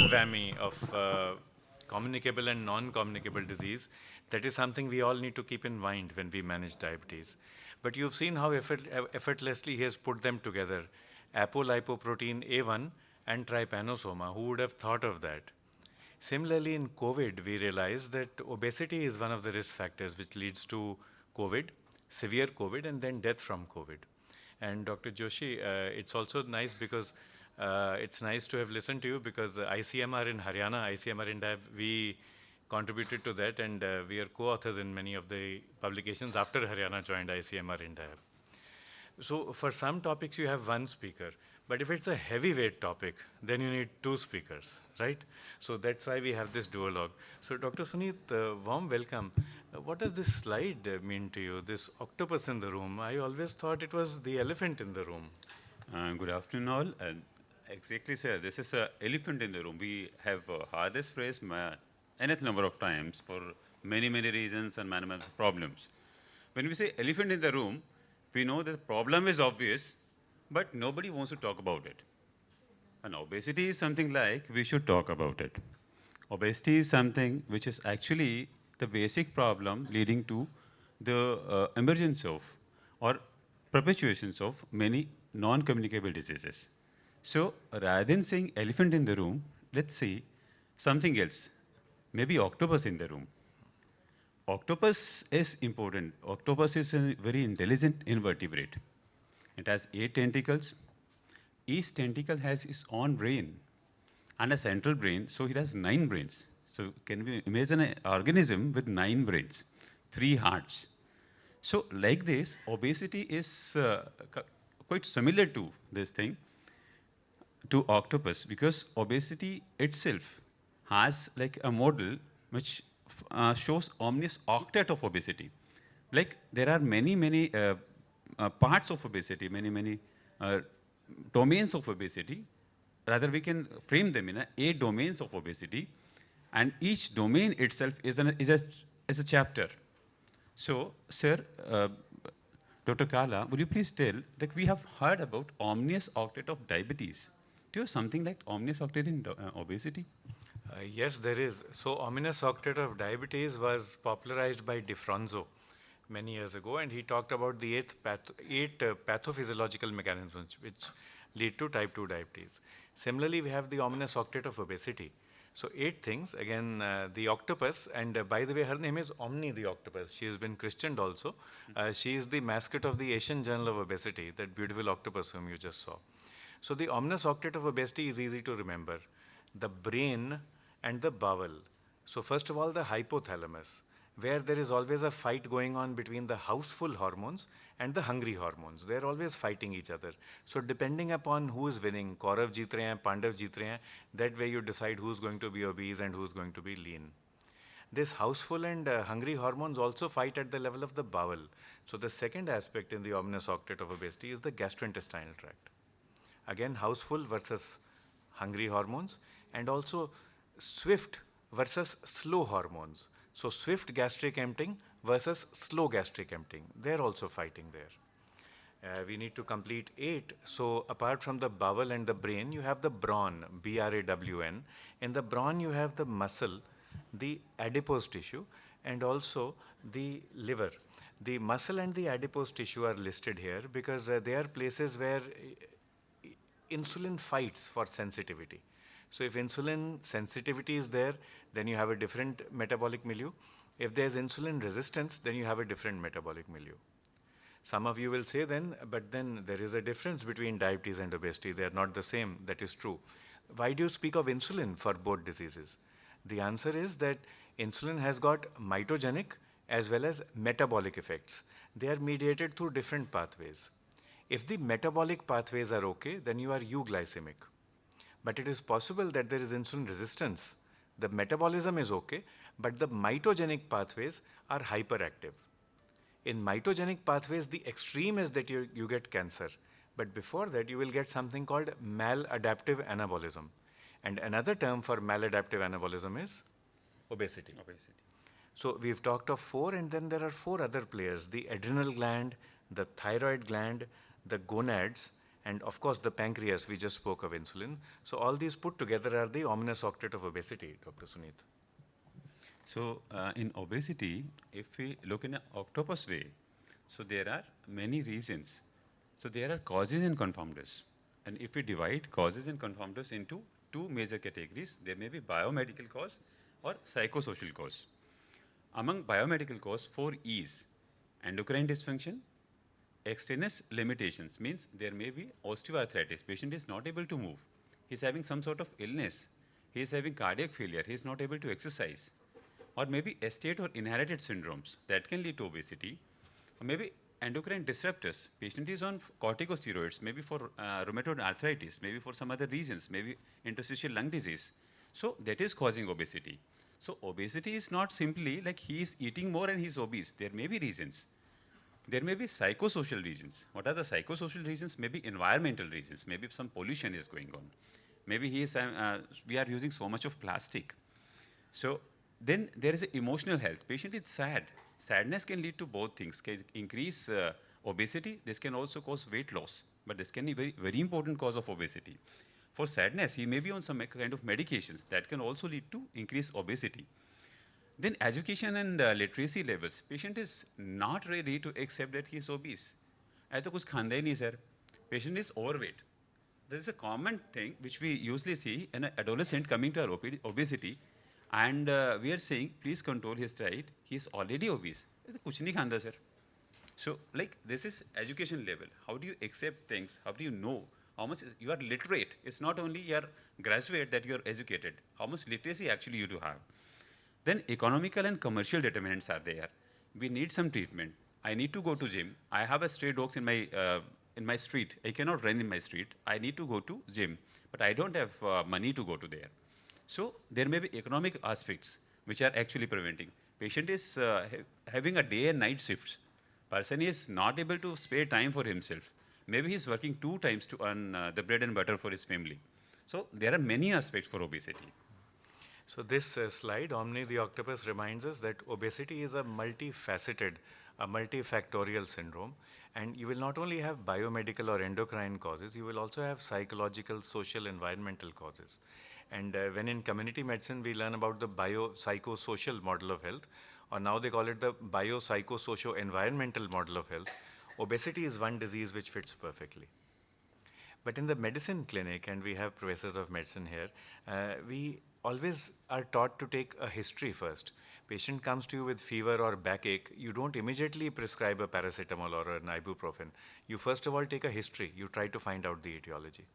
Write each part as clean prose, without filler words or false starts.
whammy of communicable and non-communicable disease, that is something we all need to keep in mind when we manage diabetes. But you've seen how effortlessly he has put them together. Apolipoprotein A1 and trypanosoma. Who would have thought of that? Similarly, in COVID, we realized that obesity is one of the risk factors which leads to COVID, severe COVID, and then death from COVID. And Dr. Joshi, it's also nice because it's nice to have listened to you because ICMR in Haryana, ICMR in Dab, we contributed to that and we are co-authors in many of the publications after Haryana joined ICMR in Dab. So for some topics you have one speaker, but if it's a heavyweight topic, then you need two speakers, right? So that's why we have this duologue. So Dr. Suneet, warm welcome. What does this slide mean to you, this octopus in the room? I always thought it was the elephant in the room. Good afternoon all. And exactly, sir. This is an elephant in the room. We have heard this phrase nth number of times for many, many reasons and many problems. When we say elephant in the room, we know that the problem is obvious, but nobody wants to talk about it. And obesity is something like we should talk about it. Obesity is something which is actually the basic problem leading to the emergence of or perpetuations of many non-communicable diseases. So rather than saying elephant in the room, let's see something else, maybe octopus in the room. Octopus is important. Octopus is a very intelligent invertebrate. It has 8 tentacles. Each tentacle has its own brain and a central brain, so it has 9 brains. So can we imagine an organism with 9 brains, 3 hearts? So like this, obesity is quite similar to this thing, to octopus, because obesity itself has like a model which shows omnious octet of obesity. Like there are many parts of obesity, many domains of obesity. Rather, we can frame them in 8 domains of obesity, and each domain itself is a chapter. So, sir, Dr. Kala, would you please tell that we have heard about omnious octet of diabetes? Do you have something like omnious octet in obesity? Yes, there is. So, ominous octet of diabetes was popularized by Defronzo many years ago, and he talked about the eight pathophysiological mechanisms which lead to type 2 diabetes. Similarly, we have the ominous octet of obesity. So, 8 things. Again, the octopus, and by the way, her name is Omni the octopus. She has been christened also. She is the mascot of the Asian Journal of Obesity, that beautiful octopus whom you just saw. So, the ominous octet of obesity is easy to remember. The brain and the bowel. So first of all, the hypothalamus, where there is always a fight going on between the houseful hormones and the hungry hormones. They are always fighting each other. So depending upon who is winning, Kaurav jeet rahe hain, Pandav jeet rahe hain, that way you decide who's going to be obese and who's going to be lean. This houseful and hungry hormones also fight at the level of the bowel. So the second aspect in the ominous octet of obesity is the gastrointestinal tract. Again, houseful versus hungry hormones, and also swift versus slow hormones. So swift gastric emptying versus slow gastric emptying. They're also fighting there. We need to complete 8. So apart from the bowel and the brain, you have the brawn, B-R-A-W-N. In the brawn, you have the muscle, the adipose tissue, and also the liver. The muscle and the adipose tissue are listed here because they are places where insulin fights for sensitivity. So if insulin sensitivity is there, then you have a different metabolic milieu. If there's insulin resistance, then you have a different metabolic milieu. Some of you will say then, but then there is a difference between diabetes and obesity. They are not the same. That is true. Why do you speak of insulin for both diseases? The answer is that insulin has got mitogenic as well as metabolic effects. They are mediated through different pathways. If the metabolic pathways are okay, then you are euglycemic. But it is possible that there is insulin resistance. The metabolism is okay, but the mitogenic pathways are hyperactive. In mitogenic pathways, the extreme is that you get cancer. But before that, you will get something called maladaptive anabolism. And another term for maladaptive anabolism is obesity. So we've talked of 4, and then there are 4 other players: the adrenal gland, the thyroid gland, the gonads, And of course, the pancreas, we just spoke of insulin. So all these put together are the ominous octet of obesity, Dr. Suneet. So in obesity, if we look in an octopus way, so there are many reasons. So there are causes and confounders. And if we divide causes and confounders into two major categories, there may be biomedical cause or psychosocial cause. Among biomedical cause, four E's: endocrine dysfunction, extraneous limitations, means there may be osteoarthritis, patient is not able to move, he is having some sort of illness, he is having cardiac failure, he is not able to exercise, or maybe estate or inherited syndromes that can lead to obesity, or maybe endocrine disruptors, patient is on corticosteroids, maybe for rheumatoid arthritis, maybe for some other reasons, maybe interstitial lung disease. So that is causing obesity. So obesity is not simply like he is eating more and he is obese. There may be reasons. There may be psychosocial reasons. What are the psychosocial reasons? Maybe environmental reasons. Maybe some pollution is going on. Maybe we are using so much of plastic. So then there is emotional health. Patient is sad. Sadness can lead to both things. Can increase obesity. This can also cause weight loss. But this can be very, very important cause of obesity. For sadness, he may be on some kind of medications that can also lead to increased obesity. Then education and literacy levels. Patient is not ready to accept that he is obese. I तो कुछ खांदा ही नहीं sir. Patient is overweight. This is a common thing which we usually see in an adolescent coming to our obesity, and we are saying please control his diet. He is already obese. ये तो कुछ नहीं खांदा sir. So like this is education level. How do you accept things? How do you know how much you are literate? It's not only your graduate that you are educated. How much literacy actually you do have. Then economical and commercial determinants are there. We need some treatment. I need to go to gym. I have a stray dogs in my street. I cannot run in my street. I need to go to gym, but I don't have money to go to there. So there may be economic aspects which are actually preventing. Patient is having a day and night shifts. Person is not able to spare time for himself. Maybe he's working 2 times to earn the bread and butter for his family. So there are many aspects for obesity. So this slide, Omni the Octopus, reminds us that obesity is a multifaceted, a multifactorial syndrome. And you will not only have biomedical or endocrine causes, you will also have psychological, social, environmental causes. And when in community medicine, we learn about the biopsychosocial model of health, or now they call it the biopsychosocial-environmental model of health. Obesity is one disease which fits perfectly. But in the medicine clinic, and we have professors of medicine here, we always are taught to take a history first. Patient comes to you with fever or backache, you don't immediately prescribe a paracetamol or an ibuprofen. You first of all take a history, you try to find out the etiology.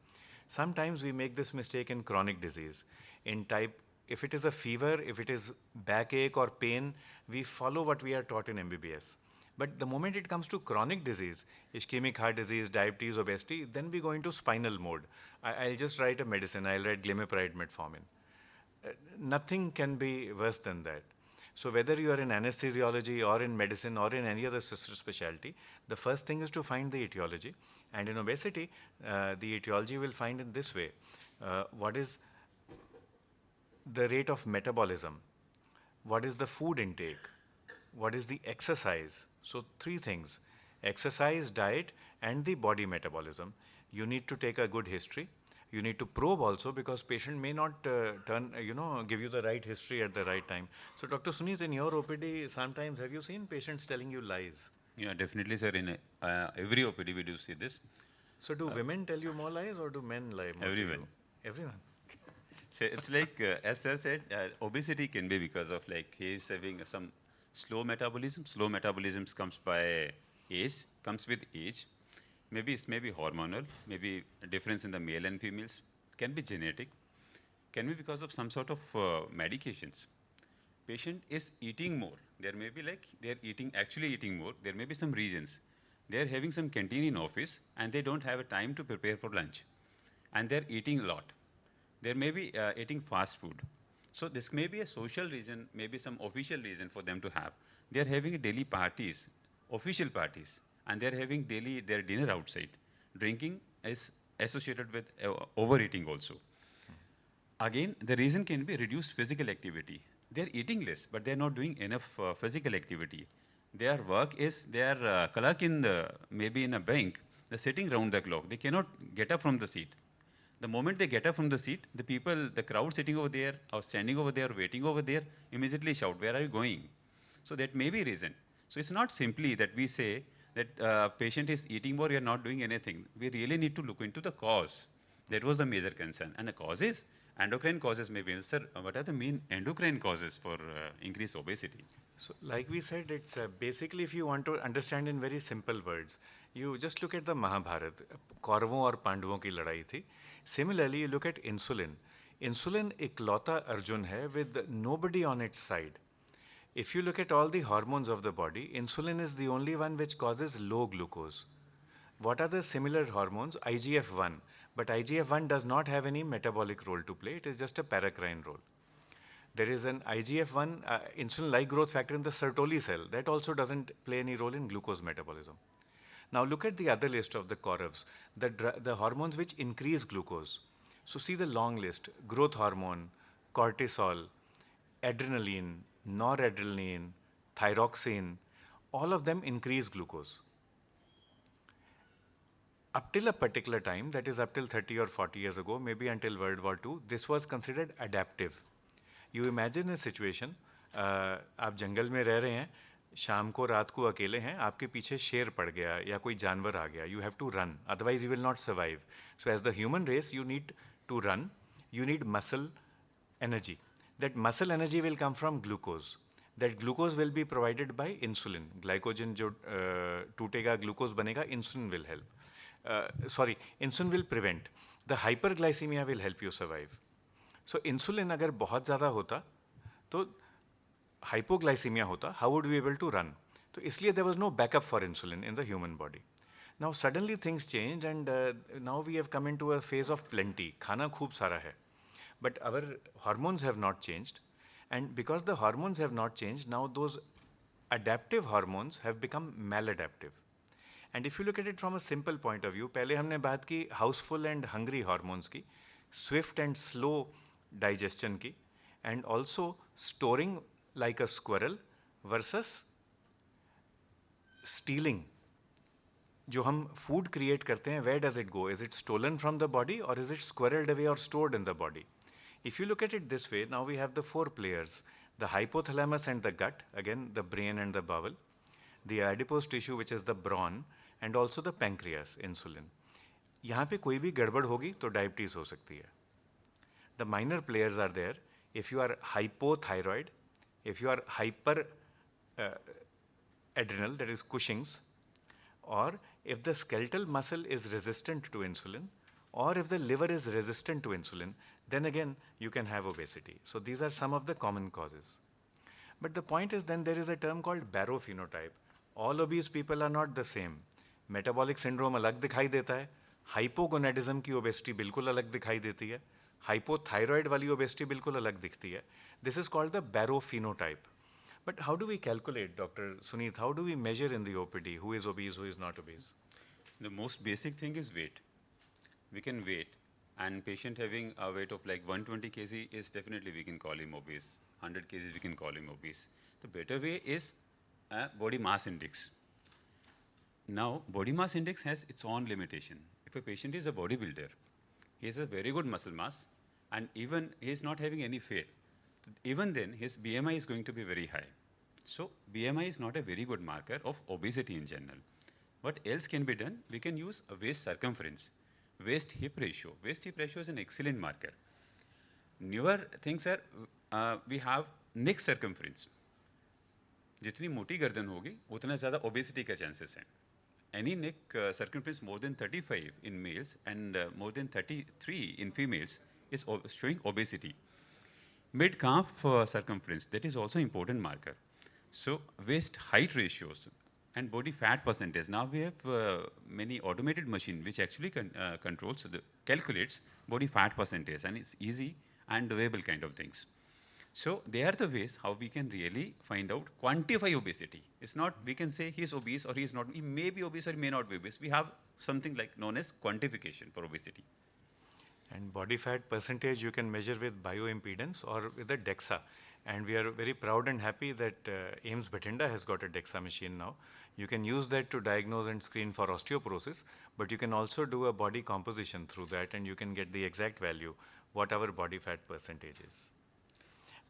Sometimes we make this mistake in chronic disease. In type, if it is a fever, if it is backache or pain, we follow what we are taught in MBBS. But the moment it comes to chronic disease, ischemic heart disease, diabetes, obesity, then we go into spinal mode. I'll just write a medicine. I'll write glimepiride, metformin. Nothing can be worse than that. So whether you are in anesthesiology or in medicine or in any other sister specialty, the first thing is to find the etiology. And in obesity, the etiology will find in this way. What is the rate of metabolism? What is the food intake? What is the exercise? So 3 things: exercise, diet, and the body metabolism. You need to take a good history. You need to probe also, because patient may not give you the right history at the right time. So Dr. Suneet, in your OPD, sometimes have you seen patients telling you lies? Yeah, definitely, sir. In every OPD, we do see this. So do women tell you more lies, or do men lie more? Everyone. Everyone. So it's like, as sir said, obesity can be because of like he is having some slow metabolism. Slow metabolism comes by age, comes with age. Maybe it's maybe hormonal, maybe a difference in the male and females, can be genetic, can be because of some sort of medications. Patient is eating more. There may be like they're actually eating more. There may be some reasons. They're having some canteen in office and they don't have a time to prepare for lunch. And they're eating a lot. There may be eating fast food. So this may be a social reason, maybe some official reason for them to have. They're having daily parties, official parties, and they're having daily their dinner outside. Drinking is associated with overeating also. Again, the reason can be reduced physical activity. They're eating less, but they're not doing enough physical activity. Their work is, they're clerk in maybe in a bank, They're sitting round the clock. They cannot get up from the seat. The moment they get up from the seat, the people, the crowd sitting over there or standing over there, waiting over there, immediately shout, "Where are you going?" So that may be reason. So it's not simply that we say that patient is eating more, you're not doing anything. We really need to look into the cause. That was the major concern. And the causes, endocrine causes may be, sir, what are the main endocrine causes for increased obesity? So, like we said, it's basically if you want to understand in very simple words, you just look at the Mahabharata, कौरवों और पांडवों की लड़ाई थी. Similarly, you look at insulin. Insulin इकलौता अर्जुन है with nobody on its side. If you look at all the hormones of the body, insulin is the only one which causes low glucose. What are the similar hormones? IGF-1. But IGF-1 does not have any metabolic role to play. It is just a paracrine role. There is an IGF-1 insulin-like growth factor in the Sertoli cell. That also doesn't play any role in glucose metabolism. Now look at the other list of the Kauravs, the hormones which increase glucose. So see the long list: growth hormone, cortisol, adrenaline, noradrenaline, thyroxine, all of them increase glucose. Up till a particular time, that is up till 30 or 40 years ago, maybe until World War II, this was considered adaptive. You imagine a situation, आप जंगल में रह रहे हैं, शाम को रात को अकेले हैं, आपके पीछे शेर पड़ गया या कोई जानवर आ गया, you have to run, otherwise you will not survive. So as the human race, you need to run, you need muscle energy. That muscle energy will come from glucose. That glucose will be provided by insulin. Glycogen जो टूटेगा, glucose बनेगा, insulin will help. Insulin will prevent. The hyperglycemia will help you survive. So insulin अगर बहुत ज़्यादा होता तो hypoglycemia होता, how would we be able to run? तो इसलिए there was no backup for insulin in the human body. Now suddenly things changed and now we have come into a phase of plenty. खाना खूब सारा है. But our hormones have not changed, and because the hormones have not changed, now those adaptive hormones have become maladaptive. And if you look at it from a simple point of view, पहले हमने बात की houseful and hungry hormones की, swift and slow digestion की, and also storing like a squirrel versus stealing. जो हम food create करते हैं, where does it go? Is it stolen from the body और इज इट स्क्वरल्ड अवे और stored in the body? If you look at it this way, now we have the four players: the hypothalamus and the gut, again the brain and the bowel, the adipose tissue which is the brawn, and also the pancreas, insulin. यहाँ पे कोई भी गड़बड़ होगी तो diabetes हो सकती है. The minor players are there. If you are hypothyroid, if you are hyper adrenal, that is Cushing's, or if the skeletal muscle is resistant to insulin, or if the liver is resistant to insulin, then again you can have obesity. So these are some of the common causes. But the point is, then there is a term called barophenotype. All obese people are not the same. Metabolic syndrome अलग दिखाई देता है, hypogonadism की obesity बिल्कुल अलग दिखाई देती है, hypothyroid वाली obesity बिल्कुल अलग दिखती है. This is called the barophenotype. But how do we calculate, Dr. Suneet? How do we measure in the OPD who is obese, who is not obese? The most basic thing is weight. We can weight, and patient having a weight of like 120 kg is definitely we can call him obese. 100 kg we can call him obese. The better way is body mass index. Now body mass index has its own limitation. If a patient is a bodybuilder, he has a very good muscle mass, and even he is not having any fat, even then his BMI is going to be very high. So BMI is not a very good marker of obesity in general. What else can be done? We can use a waist circumference. Waist hip ratio. Waist hip ratio is an excellent marker. Newer things are we have neck circumference. जितनी मोटी गर्दन होगी उतना ज़्यादा obesity का chances हैं. Any neck circumference more than 35 in males and more than 33 in females is showing obesity. Mid calf circumference, that is also important marker. So waist height ratios and body fat percentage. Now we have many automated machine which actually controls, calculates body fat percentage, and it's easy and doable kind of things. So they are the ways how we can really find out, quantify obesity. It's not we can say he's obese or he's not. He may be obese or he may not be obese. We have something like known as quantification for obesity. And body fat percentage you can measure with bioimpedance or with the DEXA. And we are very proud and happy that AIIMS Bathinda has got a DEXA machine now. You can use that to diagnose and screen for osteoporosis, but you can also do a body composition through that, and you can get the exact value, what our body fat percentage is.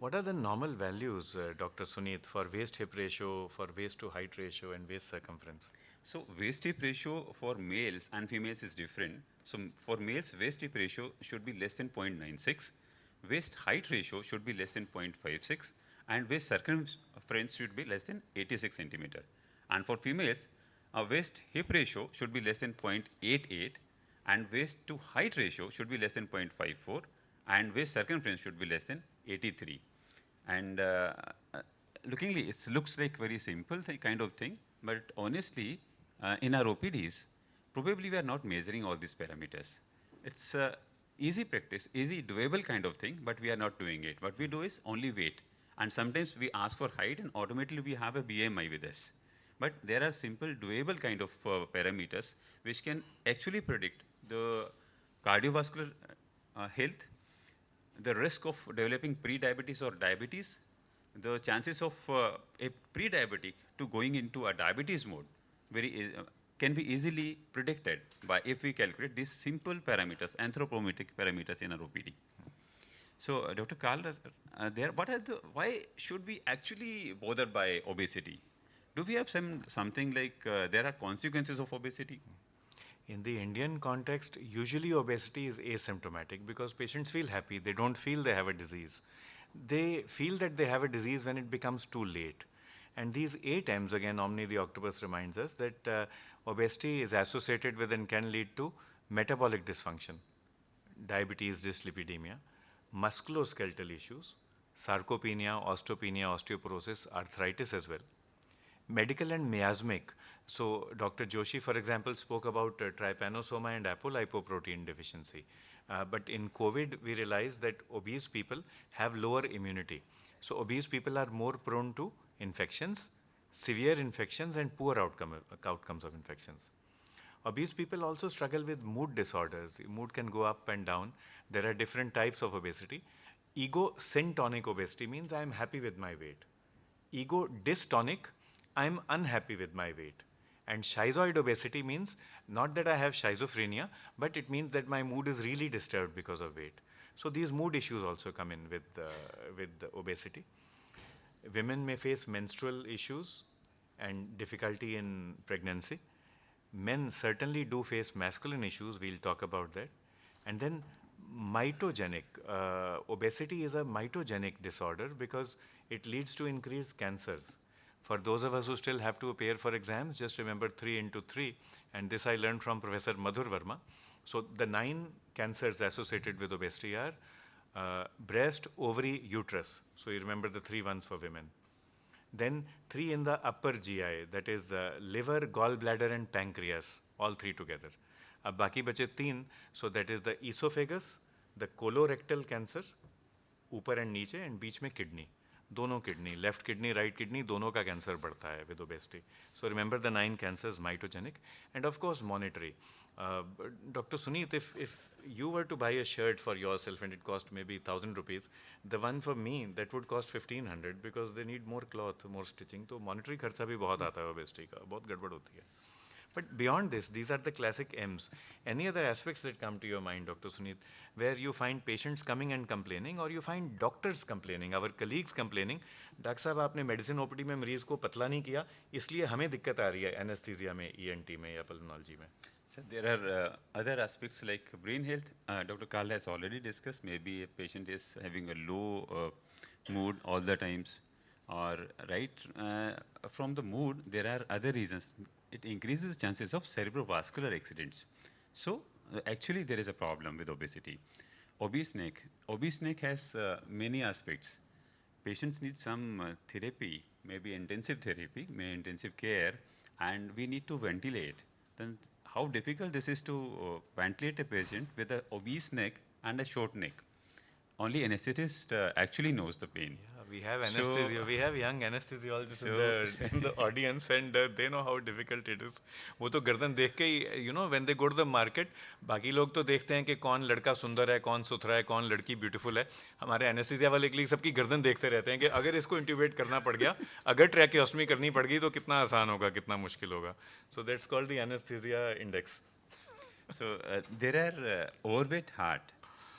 What are the normal values, Dr. Suneet, for waist hip ratio, for waist to height ratio, and waist circumference? So waist hip ratio for males and females is different. So for males, waist hip ratio should be less than 0.96, waist height ratio should be less than 0.56, and waist circumference should be less than 86 centimeter. And for females, a waist hip ratio should be less than 0.88, and waist to height ratio should be less than 0.54, and waist circumference should be less than 83. And lookingly, it looks like very simple kind of thing, but honestly, in our OPDs, probably we are not measuring all these parameters. It's easy practice, easy doable kind of thing, but we are not doing it. What we do is only weight. And sometimes we ask for height and automatically we have a BMI with us. But there are simple doable kind of parameters which can actually predict the cardiovascular health, the risk of developing pre-diabetes or diabetes, the chances of a pre-diabetic to going into a diabetes mode can be easily predicted by if we calculate these simple parameters, anthropometric parameters in our OPD. So, Dr. Kalra, why should we actually bother by obesity? Do we have something like there are consequences of obesity? In the Indian context, usually obesity is asymptomatic because patients feel happy. They don't feel they have a disease. They feel that they have a disease when it becomes too late. And these 8 M's, again, Omni the octopus reminds us that obesity is associated with and can lead to metabolic dysfunction, diabetes, dyslipidemia, musculoskeletal issues, sarcopenia, osteopenia, osteoporosis, arthritis as well. Medical and miasmic. So Dr. Joshi, for example, spoke about trypanosoma and apolipoprotein deficiency. But in COVID, we realized that obese people have lower immunity. So obese people are more prone to infections, severe infections, and poor outcomes of infections. Obese people also struggle with mood disorders. Mood can go up and down. There are different types of obesity. Ego syntonic obesity means I am happy with my weight. Ego dystonic, I am unhappy with my weight. And schizoid obesity means not that I have schizophrenia, but it means that my mood is really disturbed because of weight. So these mood issues also come in with the obesity. Women may face menstrual issues and difficulty in pregnancy. Men certainly do face masculine issues. We'll talk about that. And then mitogenic. Obesity is a mitogenic disorder because it leads to increased cancers. For those of us who still have to appear for exams, just remember 3 into 3. And this I learned from Professor Madhur Verma. So the 9 cancers associated with obesity are breast, ovary, uterus. So you remember the 3 ones for women. Then 3 in the upper GI, that is liver, gallbladder and pancreas, all 3 together. अब बाकी बचे 3, so that is the esophagus, the colorectal cancer, ऊपर and नीचे, and बीच में kidney. दोनों kidney, left kidney, right kidney, दोनों का cancer बढ़ता है with obesity. So remember the 9 cancers, mitogenic, and of course monetary. Dr. Suneet, if you were to buy a shirt for yourself and it cost maybe 1,000 rupees, the one for me that would cost 1,500 because they need more cloth, more stitching. तो monetary खर्चा भी बहुत आता है obesity का, बहुत गड़बड़ होती है. But beyond this, these are the classic M's. Any other aspects that come to your mind, Dr. Suneet, where you find patients coming and complaining, or you find doctors complaining, our colleagues complaining, doctor साहब आपने medicine OPD में मरीज को पतला नहीं किया, इसलिए हमें दिक्कत आ रही है एनेस्थीसिया में, ENT में या पल्मोनोलॉजी में. So there are other aspects like brain health. Dr. Kalra has already discussed. Maybe a patient is having a low mood all the times, or from the mood there are other reasons. It increases the chances of cerebrovascular accidents. So actually there is a problem with obesity. Obese neck has many aspects. Patients need some therapy, maybe intensive therapy, maybe intensive care, and we need to ventilate. Then how difficult this is to ventilate a patient with an obese neck and a short neck. Only anesthetist actually knows the pain. Yeah, We have So, anesthesia. We have young anesthesiologists in so, the audience, and they know how difficult it is. वो तो गर्दन देख के ही, when they go to the market, बाकी लोग तो देखते हैं कि कौन लड़का सुंदर है, कौन सुथरा है, कौन लड़की ब्यूटीफुल है. हमारे एनेस्थीसिया वाले के लिए सबकी गर्दन देखते रहते हैं कि अगर इसको इंट्यूबेट करना पड़ गया, अगर ट्रैकियोस्टमी करनी पड़ गई तो कितना आसान होगा, कितना मुश्किल होगा. So that's called the anesthesia index. so there are overweight heart.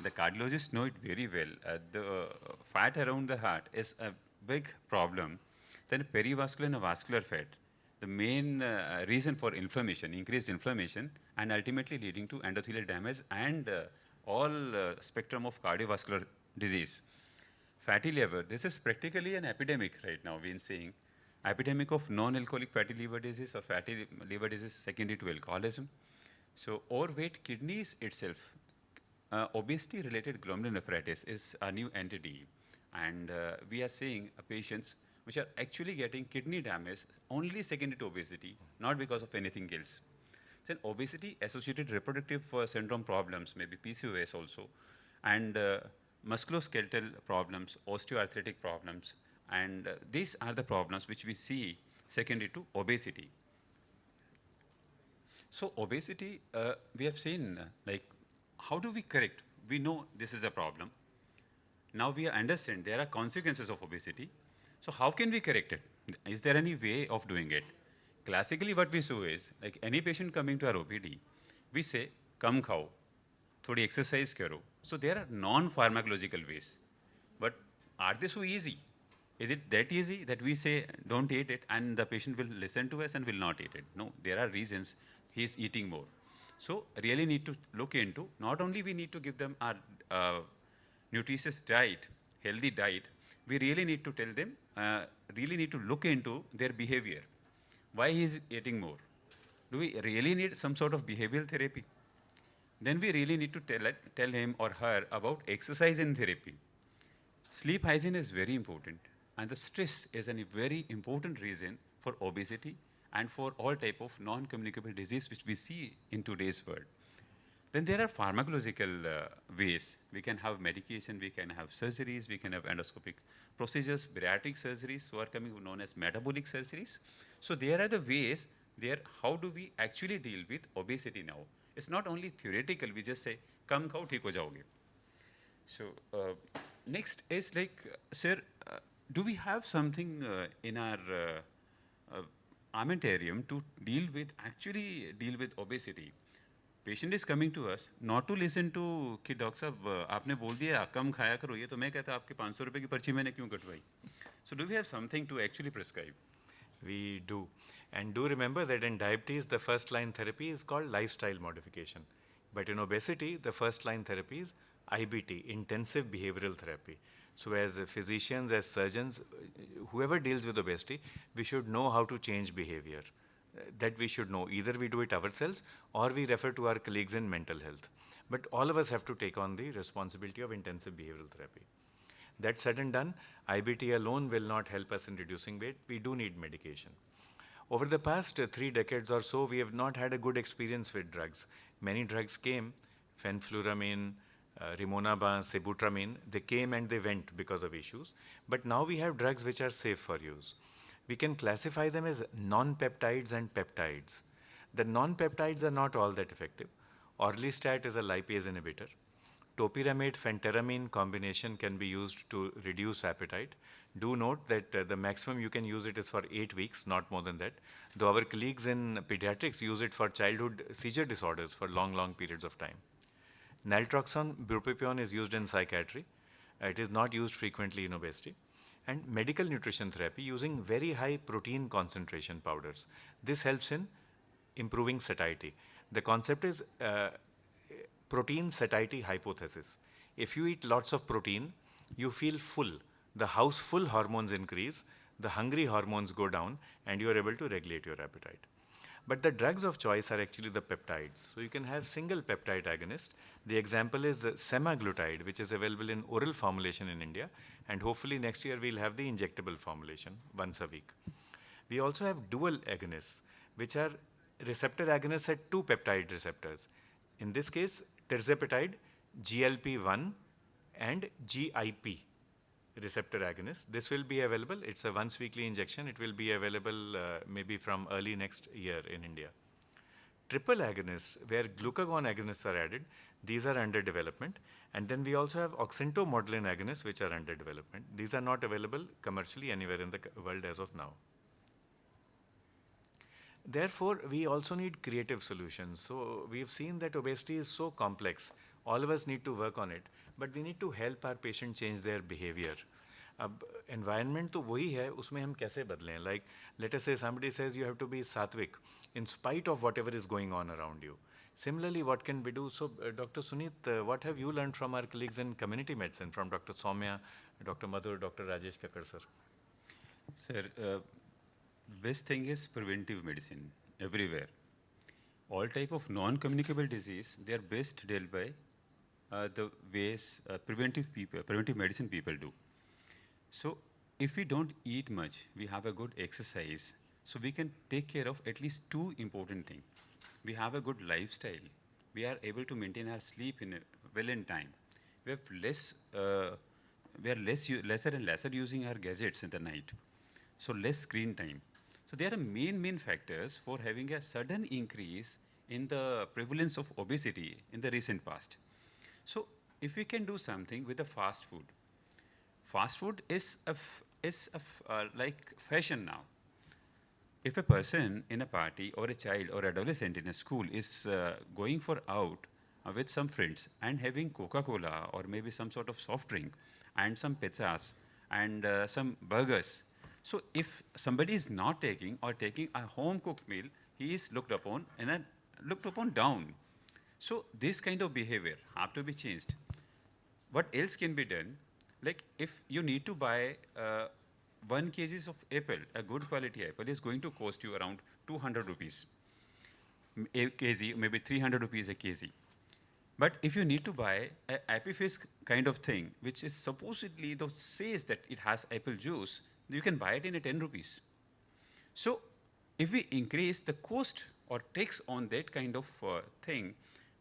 The cardiologists know it very well. The fat around the heart is a big problem. Then perivascular and vascular fat, the main reason for inflammation, increased inflammation, and ultimately leading to endothelial damage and all spectrum of cardiovascular disease. Fatty liver, this is practically an epidemic right now, we've been seeing. Epidemic of non-alcoholic fatty liver disease or fatty liver disease secondary to alcoholism. So overweight kidneys itself, obesity-related glomerulonephritis is a new entity, and we are seeing patients which are actually getting kidney damage only secondary to obesity, not because of anything else. Then obesity-associated reproductive syndrome problems, maybe PCOS also, and musculoskeletal problems, osteoarthritic problems, and these are the problems which we see secondary to obesity. So obesity, we have seen like how do we correct? We know this is a problem. Now we understand there are consequences of obesity. So how can we correct it? Is there any way of doing it? Classically, what we do is like any patient coming to our OPD, we say, "Come khao, thodi exercise karo." So there are non-pharmacological ways, but are they so easy? Is it that easy that we say don't eat it and the patient will listen to us and will not eat it? No, there are reasons he is eating more. So really need to look into, not only we need to give them our nutritious diet, healthy diet, we really need to tell them, really need to look into their behavior. Why he is eating more? Do we really need some sort of behavioral therapy? Then we really need to tell him or her about exercise and therapy. Sleep hygiene is very important, and the stress is a very important reason for obesity and for all type of non-communicable disease which we see in today's world. Then there are pharmacological ways. We can have medication, we can have surgeries, we can have endoscopic procedures, bariatric surgeries, so are coming known as metabolic surgeries. So there are the ways there, how do we actually deal with obesity now? It's not only theoretical, we just say, come khao, theek ho jaoge. So next is like, sir, do we have something in our armamentarium to actually deal with obesity? Patient is coming to us not to listen to कि doctor साहब आपने बोल दिया कम खाया करो, ये तो मैं कहता आपके 500 रुपए की पर्ची मैंने क्यों कटवाई? So do we have something to actually prescribe? We do. And do remember that in diabetes, the first line therapy is called lifestyle modification. But in obesity, the first line therapy is IBT, intensive behavioral therapy. So as physicians, as surgeons, whoever deals with obesity, we should know how to change behavior. That we should know. Either we do it ourselves or we refer to our colleagues in mental health. But all of us have to take on the responsibility of intensive behavioral therapy. That said and done, IBT alone will not help us in reducing weight. We do need medication. Over the past 3 decades or so, we have not had a good experience with drugs. Many drugs came, fenfluramine, rimonabant, sibutramine, they came and they went because of issues. But now we have drugs which are safe for use. We can classify them as non-peptides and peptides. The non-peptides are not all that effective. Orlistat is a lipase inhibitor. Topiramate phentermine combination can be used to reduce appetite. Do note that the maximum you can use it is for 8 weeks, not more than that. Though our colleagues in pediatrics use it for childhood seizure disorders for long, long periods of time. Naltrexone, bupropion is used in psychiatry. It is not used frequently in obesity. And medical nutrition therapy using very high protein concentration powders. This helps in improving satiety. The concept is protein satiety hypothesis. If you eat lots of protein, you feel full. The houseful hormones increase, the hungry hormones go down, and you are able to regulate your appetite. But the drugs of choice are actually the peptides. So you can have single peptide agonist. The example is semaglutide, which is available in oral formulation in India, and hopefully next year we'll have the injectable formulation once a week. We also have dual agonists, which are receptor agonists at 2 peptide receptors. In this case, tirzepatide, GLP-1 and GIP. receptor agonist. This will be available. It's a once weekly injection. It will be available maybe from early next year in India. Triple agonists, where glucagon agonists are added, these are under development. And then we also have oxyntomodulin agonists, which are under development. These are not available commercially anywhere in the world as of now. Therefore, we also need creative solutions. So we've seen that obesity is so complex. All of us need to work on it, but we need to help our patient change their behavior. अब environment तो वही है, उसमें हम कैसे बदलें? Like, let us say somebody says you have to be sattvic in spite of whatever is going on around you. Similarly, what can we do? So, Dr. Suneet, what have you learned from our colleagues in community medicine, from Dr. Soumya, Dr. Madhur, Dr. Rajesh Kakkar, sir? Sir, best thing is preventive medicine everywhere. All type of non-communicable disease, they are best dealt by the ways preventive medicine people do. So if we don't eat much, we have a good exercise, so we can take care of at least two important things. We have a good lifestyle. We are able to maintain our sleep well in time. We have lesser and lesser using our gadgets in the night. So less screen time. So there are main factors for having a sudden increase in the prevalence of obesity in the recent past. So if we can do something with the fast food is like fashion now. If a person in a party or a child or adolescent in a school is going for out with some friends and having Coca-Cola or maybe some sort of soft drink and some pizzas and some burgers, so if somebody is not taking or taking a home cooked meal, he is looked upon down. So this kind of behavior have to be changed. What else can be done? Like if you need to buy 1 kg of apple, a good quality apple is going to cost you around 200 rupees a kg, maybe 300 rupees a kg. But if you need to buy a Apifisk kind of thing, which is supposedly says that it has apple juice, you can buy it in a 10 rupees. So if we increase the cost or tax on that kind of thing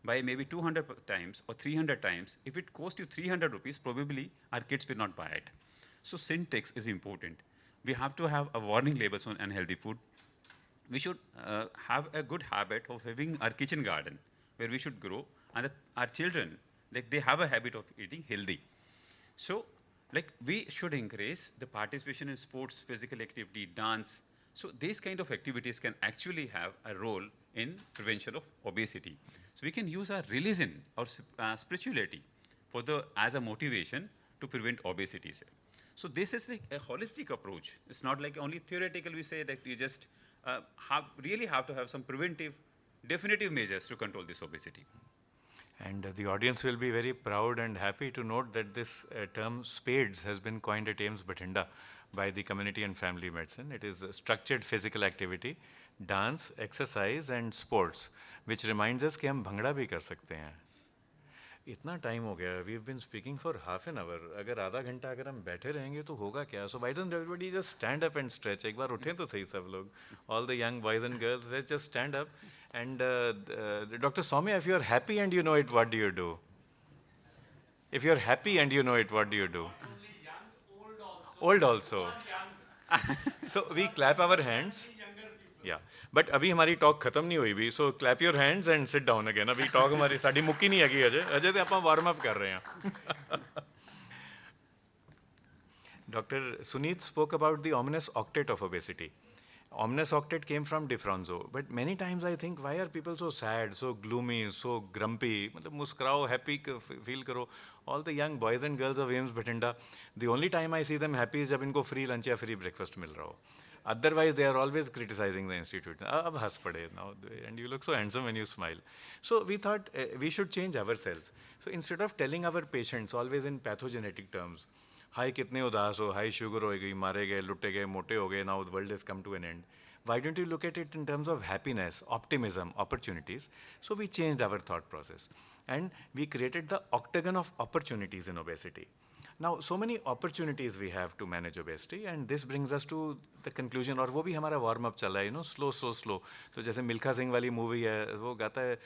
by maybe 200 times or 300 times, if it costs you 300 rupees, probably our kids will not buy it. So syntax is important. We have to have a warning labels on unhealthy food. We should have a good habit of having our kitchen garden where we should grow, and our children, like they have a habit of eating healthy. So like we should increase the participation in sports, physical activity, dance. So these kind of activities can actually have a role in prevention of obesity. So we can use our religion or spirituality as a motivation to prevent obesity. So this is like a holistic approach. It's not like only theoretical. We say that you just really have to have some preventive, definitive measures to control this obesity. And the audience will be very proud and happy to note that this term SPADES has been coined at AIIMS Bathinda by the Community and Family Medicine. It is structured physical activity, dance, exercise and sports, which reminds us कि हम भंगड़ा भी कर सकते हैं. इतना time हो गया, we've been speaking for half an hour. अगर आधा घंटा अगर हम बैठे रहेंगे तो होगा क्या? So why don't everybody just stand up and stretch? एक बार उठें तो सही सब लोग. All the young boys and girls, let's just stand up. And Dr. Soumya, if you're happy and you know it, what do you do? If you're happy and you know it, what do you do? Old also. So we clap our hands. Yeah, but अभी हमारी talk खत्म नहीं हुई भी. So clap your hands and sit down again. अभी talk हमारी साड़ी मुक्की नहीं हैगी अजय. अजय तो ਆਪਾਂ warm up कर रहे हैं. Dr. Suneet spoke about the ominous octet of obesity. Ominous octet came from Defronzo, but many times I think, why are people so sad, so gloomy, so grumpy? मतलब मुस्कुराओ, happy feel करो. All the young boys and girls of AIIMS Bathinda, the only time I see them happy is जब इनको free lunch या free breakfast मिल रहा हो. Otherwise, they are always criticizing the institute. अब हंस पड़े now, and you look so handsome when you smile. So we thought we should change ourselves. So instead of telling our patients always in pathogenetic terms, हाय कितने उदास हो, हाय sugar हो गई, मारे गए, लुटे गए, मोटे हो गए, now the world has come to an end. Why don't you look at it in terms of happiness, optimism, opportunities? So we changed our thought process and we created the octagon of opportunities in obesity. Now, so many opportunities we have to manage obesity, and this brings us to the conclusion. और वो भी हमारा warm up चला है, slow, slow, slow. तो जैसे मिल्खा सिंह वाली movie है, वो गाता है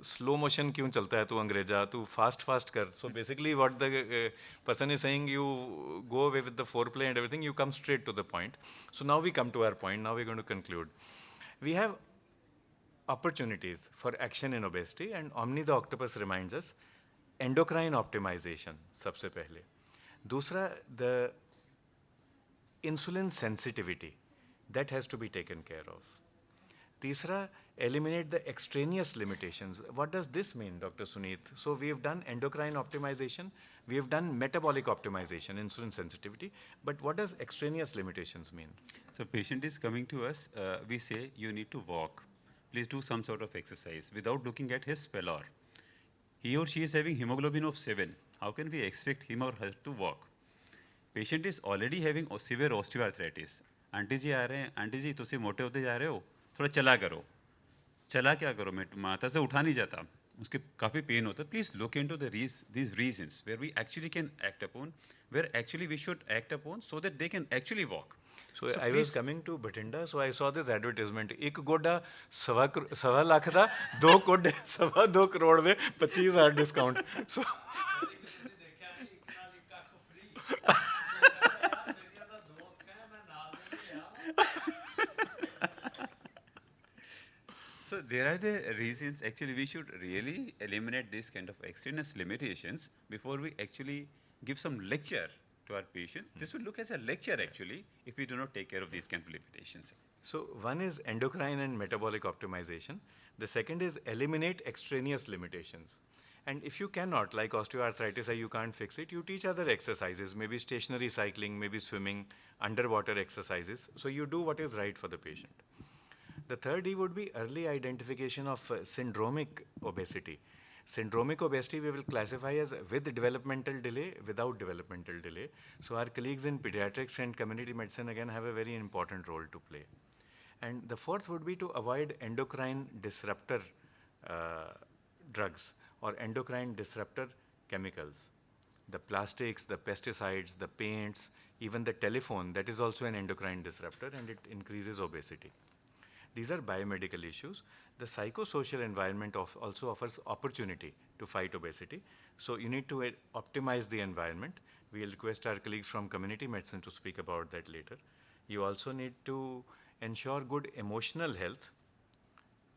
slow motion क्यों चलता है तू अंग्रेजा, तू fast fast कर. So basically, what the person is saying, you go away with the foreplay and everything, you come straight to the point. So now we come to our point. Now we're going to conclude. We have opportunities for action in obesity, and Omni the Octopus reminds us endocrine optimization सबसे पहले. दूसरा, the insulin sensitivity, that has to be taken care of. तीसरा, eliminate the extraneous limitations. What does this mean, Dr. Suneet? So we have done endocrine optimization, we have done metabolic optimization, insulin sensitivity, but what does extraneous limitations mean? So patient is coming to us, we say you need to walk. Please do some sort of exercise without looking at his pallor. He or she is having hemoglobin of 7. How can we expect him or her to walk? Patient is already having severe osteoarthritis. Aunty ji आ रहे हैं, aunty जी तुसी मोटे होते जा रहे हो, थोड़ा चला करो. चला क्या करो, मैं माथा से उठा नहीं जाता, उसके काफ़ी पेन होता है. Please look into these reasons where we actually can act upon, where actually we should act upon so that they can actually walk. So I was coming to Bathinda, so I saw this advertisement. एक गोडा सवा लाख दा, दो गोडे सवा दो करोड़ दे 25,000 discount. So So there are the reasons. Actually, we should really eliminate these kind of extraneous limitations before we actually give some lecture to our patients. This will look as a lecture actually if we do not take care of these kind of limitations. So one is endocrine and metabolic optimization. The second is eliminate extraneous limitations. And if you cannot, like osteoarthritis, you can't fix it, you teach other exercises, maybe stationary cycling, maybe swimming, underwater exercises. So you do what is right for the patient. The third E would be early identification of syndromic obesity. Syndromic obesity we will classify as with developmental delay, without developmental delay. So our colleagues in pediatrics and community medicine again have a very important role to play. And the fourth would be to avoid endocrine disruptor drugs or endocrine disruptor chemicals. The plastics, the pesticides, the paints, even the telephone, that is also an endocrine disruptor and it increases obesity. These are biomedical issues. The psychosocial environment also offers opportunity to fight obesity. So you need to optimize the environment. We will request our colleagues from community medicine to speak about that later. You also need to ensure good emotional health,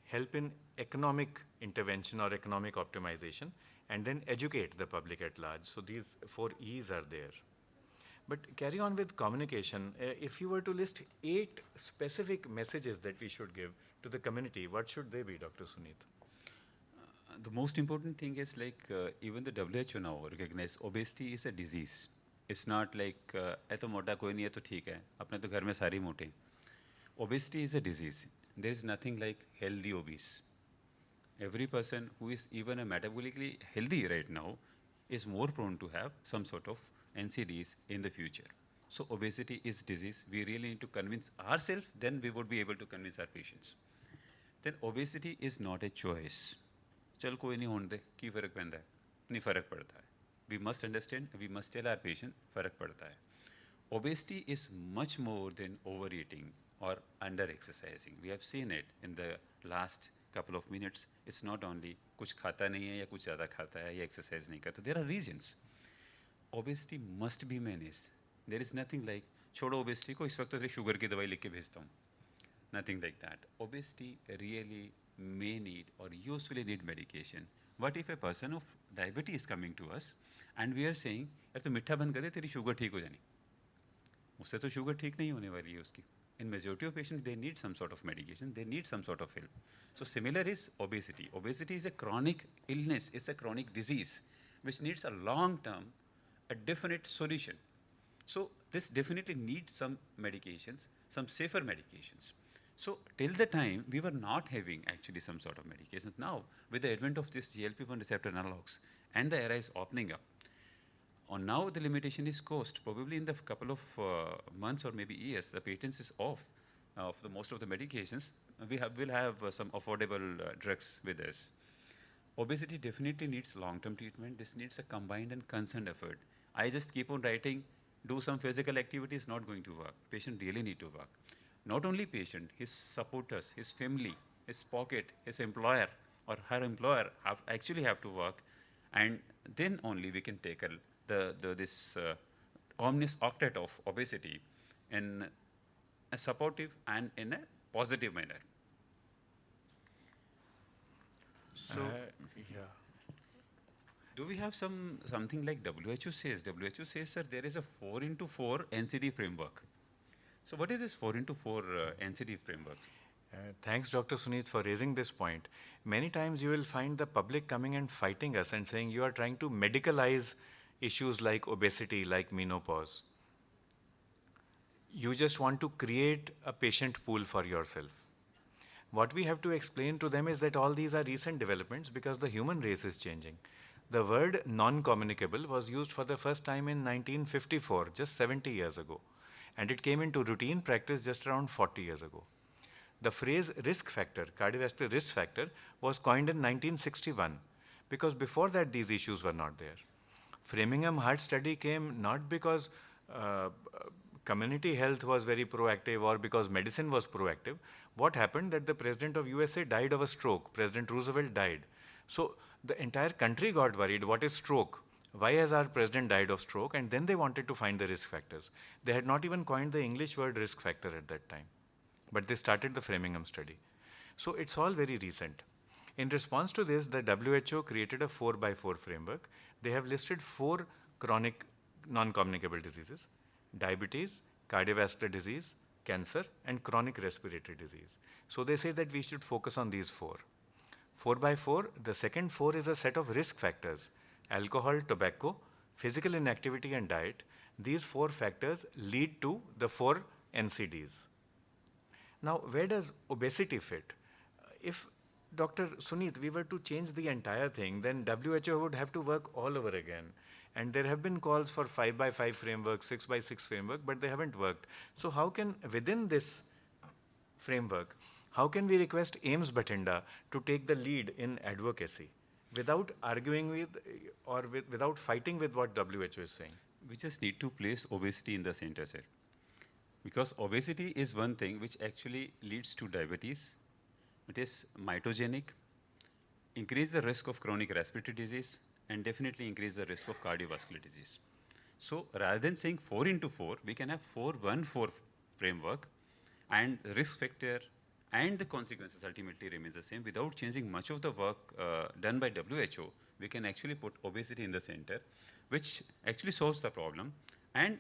help in economic intervention or economic optimization, and then educate the public at large. So these 4 E's are there. But carry on with communication. If you were to list 8 specific messages that we should give to the community, what should they be, Dr. Suneet? The most important thing is like even the WHO now recognize obesity is a disease. It's not like ऐतो मोटा कोई नहीं है तो ठीक है, अपने तो घर में सारी मोटे. Obesity is a disease. There is nothing like healthy obese. Every person who is even a metabolically healthy right now is more prone to have some sort of NCDs in the future. So obesity is disease. We really need to convince ourselves, then we would be able to convince our patients. Then obesity is not a choice. चल कोई नहीं होने दे, की फ़र्क पैंदा है? नहीं फ़र्क पड़ता है. We must understand, we must tell our patient, फ़र्क पड़ता है. Obesity is much more than overeating or under-exercising. We have seen it in the last couple of minutes. It's not only कुछ खाता नहीं है या कुछ ज़्यादा खाता है या exercise नहीं करता. There are reasons. Obesity must be managed. There is nothing like छोड़ो obesity को इस वक्त तो शुगर की दवाई लिख के भेजता हूँ. Nothing like that. Obesity really may need or usually need medication. What if a person of diabetes is coming to us and we are saying यार तो मीठा बंद कर दे तेरी शुगर ठीक हो जानी. उससे तो शुगर ठीक नहीं होने वाली है उसकी. In majority of patients, they need some sort of medication, they need some sort of help. So similar is obesity. Obesity is a chronic illness, it's a chronic disease which needs a long term, a definite solution. So this definitely needs some medications, some safer medications. So till the time we were not having actually some sort of medications. Now with the advent of this GLP-1 receptor analogs and the era is opening up, or now the limitation is cost. Probably in the couple of months or maybe years, the patents is off of the most of the medications. We'll have some affordable drugs with us. obesity definitely needs long-term treatment. This needs a combined and concerned effort. I just keep on writing, do some physical activity is not going to work. Patient really need to work. Not only patient, his supporters, his family, his pocket, his employer or her employer actually have to work, and then only we can tackle this omnis octet of obesity in a supportive and in a positive manner. So, Yeah. do we have something like WHO says? WHO says, sir, there is a 4 into 4 NCD framework. So, what is this 4 into 4 NCD framework? Thanks, Dr. Suneet, for raising this point. Many times you will find the public coming and fighting us and saying you are trying to medicalize issues like obesity, like menopause. You just want to create a patient pool for yourself. What we have to explain to them is that all these are recent developments because the human race is changing. The word non-communicable was used for the first time in 1954, just 70 years ago. And it came into routine practice just around 40 years ago. The phrase risk factor, cardiovascular risk factor, was coined in 1961 because before that these issues were not there. Framingham Heart Study came not because uh, community health was very proactive or because medicine was proactive. What happened that the president of USA died of a stroke. President Roosevelt died. So the entire country got worried. What is stroke? Why has our president died of stroke? And then they wanted to find the risk factors. They had not even coined the English word risk factor at that time. But they started the Framingham study. So it's all very recent. In response to this, the WHO created a 4 by 4 framework. They have listed 4 chronic non-communicable diseases: diabetes, cardiovascular disease, cancer, and chronic respiratory disease. So they say that we should focus on these 4. 4 by 4, the second 4 is a set of risk factors: alcohol, tobacco, physical inactivity, and diet. These 4 factors lead to the 4 NCDs. Now, where does obesity fit? If Dr. Suneet, we were to change the entire thing, then WHO would have to work all over again. And there have been calls for 5 by 5 framework, 6 by 6 framework, but they haven't worked. So how can, within this framework, how can we request AIIMS Bathinda to take the lead in advocacy without arguing with or without fighting with what WHO is saying? We just need to place obesity in the center, sir. Because obesity is one thing which actually leads to diabetes. It is mitogenic, increase the risk of chronic respiratory disease, and definitely increase the risk of cardiovascular disease. So rather than saying 4 into 4, we can have 4-1-4 framework, and risk factor and the consequences ultimately remains the same. Without changing much of the work done by WHO, we can actually put obesity in the center, which actually solves the problem. And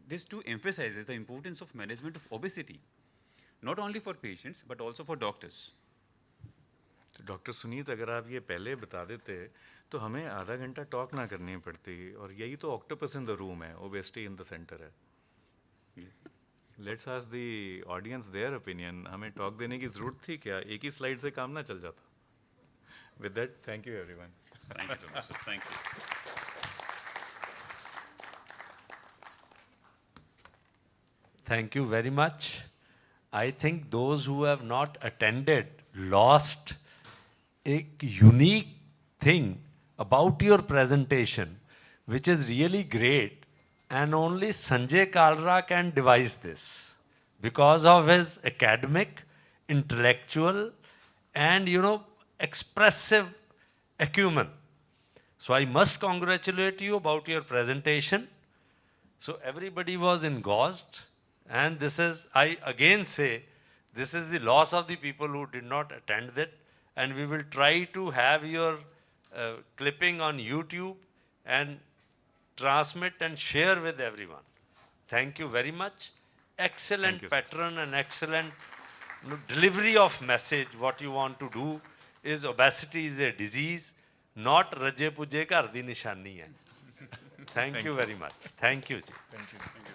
this too emphasizes the importance of management of obesity, not only for patients, but also for doctors. तो doctor Sunit, अगर आप ये पहले बता देते तो हमें आधा घंटा टॉक ना करनी पड़ती, और यही तो ऑक्टोपस इन द रूम है, ओबेसिटी इन द सेंटर है. Let's ask the audience their opinion. हमें टॉक देने की ज़रूरत थी क्या? एक ही स्लाइड से काम ना चल जाता. With that, thank you everyone. Thank you so much, sir. Thank you. Thank you very much. I think those who have not attended lost a unique thing about your presentation, which is really great, and only Sanjay Kalra can devise this because of his academic, intellectual, and expressive acumen. So I must congratulate you about your presentation. So everybody was engrossed, and this is, I again say, this is the loss of the people who did not attend it, and we will try to have your clipping on YouTube and transmit and share with everyone. Thank you very much. Excellent you, sir. pattern and excellent delivery of message. What you want to do is obesity is a disease, not raje puje ghar di nishani hai. Thank you very much. Thank you, ji. Thank you. Thank you.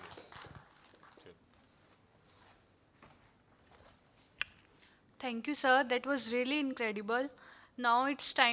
Thank you, sir. That was really incredible. Now it's time